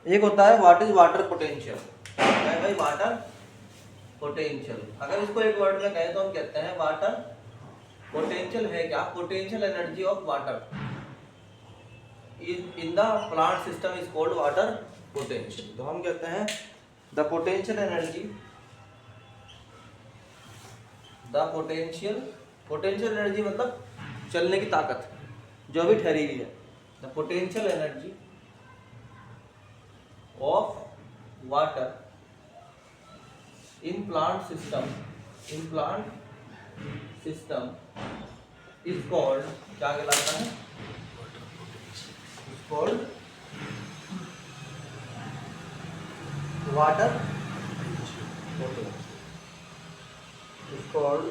एक होता है व्हाट इज वाटर पोटेंशियल। क्या होता है भाई वाटर पोटेंशियल? अगर इसको एक वर्ड में कहें तो हम कहते हैं वाटर पोटेंशियल है क्या? Potential energy of water in the plant system is called water potential. तो हम कहते हैं the potential energy, the potential energy मतलब चलने की ताकत जो भी ठहरी हुई है। The potential energy of water in plant system is called, क्या कहलाता है? Is called water potential. Is called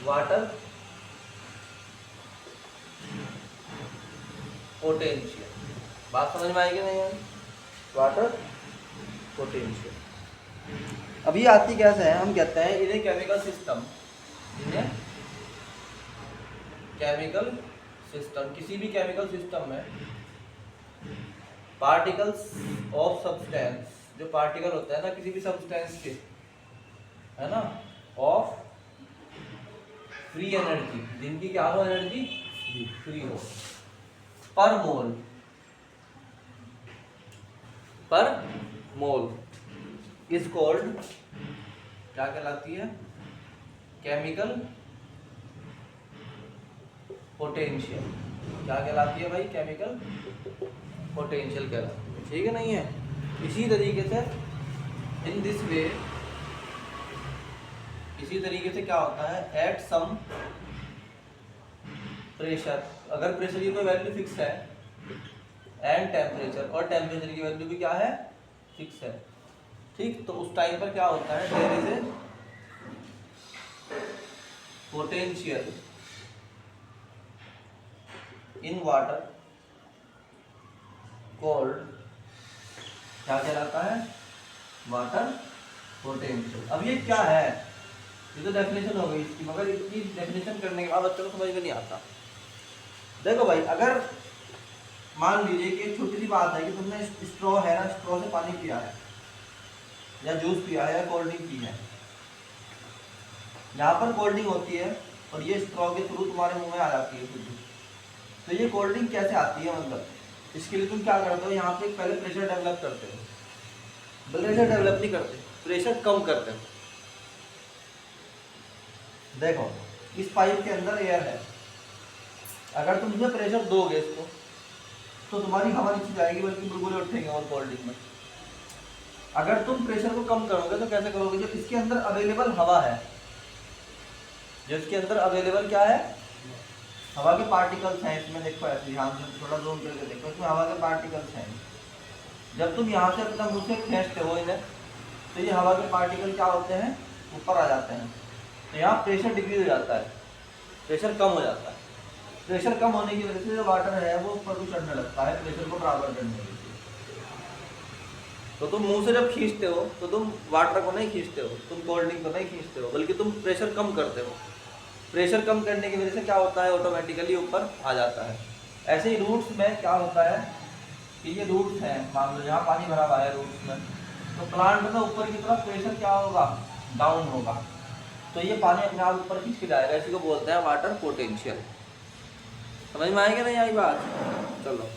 water potential. बात समझ में आएगी नहीं है? Water potential. अब ये आती कैसे है? हम कहते हैं इन्हें केमिकल सिस्टम, इन्हें केमिकल सिस्टम, किसी भी केमिकल सिस्टम में पार्टिकल्स ऑफ सब्सटेंस, जो पार्टिकल होता है ना किसी भी सब्सटेंस के, है ना, ऑफ फ्री एनर्जी, जिनकी क्या हो एनर्जी? फ्री हो, पर मोल इज कॉल्ड, क्या कहलाती है? Chemical potential. क्या कहलाती है भाई? केमिकल पोटेंशियल कहलाती है। ठीक है नहीं है? इसी तरीके से इन दिस वे, इसी तरीके से क्या होता है? एट सम प्रेशर, अगर प्रेशर की कोई वैल्यू फिक्स है, एंड टेम्परेचर, और टेम्परेचर की वैल्यू भी क्या है? फिक्स है। ठीक, तो उस टाइम पर क्या होता है? There is a potential in water called, क्या कहलाता है? Water potential. अब ये क्या है? ये तो डेफिनेशन हो गई इसकी, मगर इसकी डेफिनेशन करने के बाद बच्चों को समझ में नहीं आता। देखो भाई, अगर मान लीजिए कि एक छोटी सी बात है कि तुमने स्ट्रॉ है ना, स्ट्रॉ से पानी पिया है या जूस पिया है या कोल्ड ड्रिंक पी है, यहाँ पर कोल्ड ड्रिंक होती है और ये स्ट्रॉ के थ्रू तुम्हारे मुंह में आ जाती है खुद। तो ये कोल्ड ड्रिंक कैसे आती है? मतलब इसके लिए तुम क्या करते हो? यहाँ पे पहले प्रेशर डेवलप करते हो। प्रेशर डेवलप नहीं करते, प्रेशर कम करते हो। देखो इस पाइप के अंदर एयर है, अगर तुम इसमें प्रेशर दोगे इसको तो तुम्हारी हवा नीचे जाएगी, बल्कि बुलबुले उठेंगे और कोल्ड ड्रिंक में। अगर तुम प्रेशर को कम करोगे तो कैसे करोगे? जो इसके अंदर अवेलेबल हवा है, जो इसके अंदर अवेलेबल क्या है? हवा के पार्टिकल्स हैं इसमें। देखो ऐसे ध्यान से थोड़ा जूम करके देखो, इसमें हवा के पार्टिकल्स हैं। जब तुम यहाँ से अपना मुंह से खींचते हो इन्हें, तो ये हवा के पार्टिकल क्या होते हैं? ऊपर आ जाते हैं। तो यहाँ प्रेशर डिक्रीज हो जाता है, प्रेशर कम हो जाता है। प्रेशर कम होने की वजह से जो वाटर है वो ऊपर को चढ़ने लगता है, प्रेशर को बराबर करने के लिए। तो तुम मुंह से जब खींचते हो तो तुम वाटर को नहीं खींचते हो, तुम कोल्ड ड्रिंक को नहीं खींचते हो, बल्कि तुम प्रेशर कम करते हो। प्रेशर कम करने की वजह से क्या होता है? ऑटोमेटिकली ऊपर आ जाता है। ऐसे ही रूट्स में क्या होता है कि ये रूट्स हैं, मान लो यहाँ पानी भरा हुआ है रूट्स में, तो प्लांट में ऊपर की तरफ प्रेशर क्या होगा? डाउन होगा, तो ये पानी अपने आप ऊपर खींच के जाएगा। इसी को बोलते हैं वाटर पोटेंशियल। समझ में आएगी नहीं आई बात? चलो।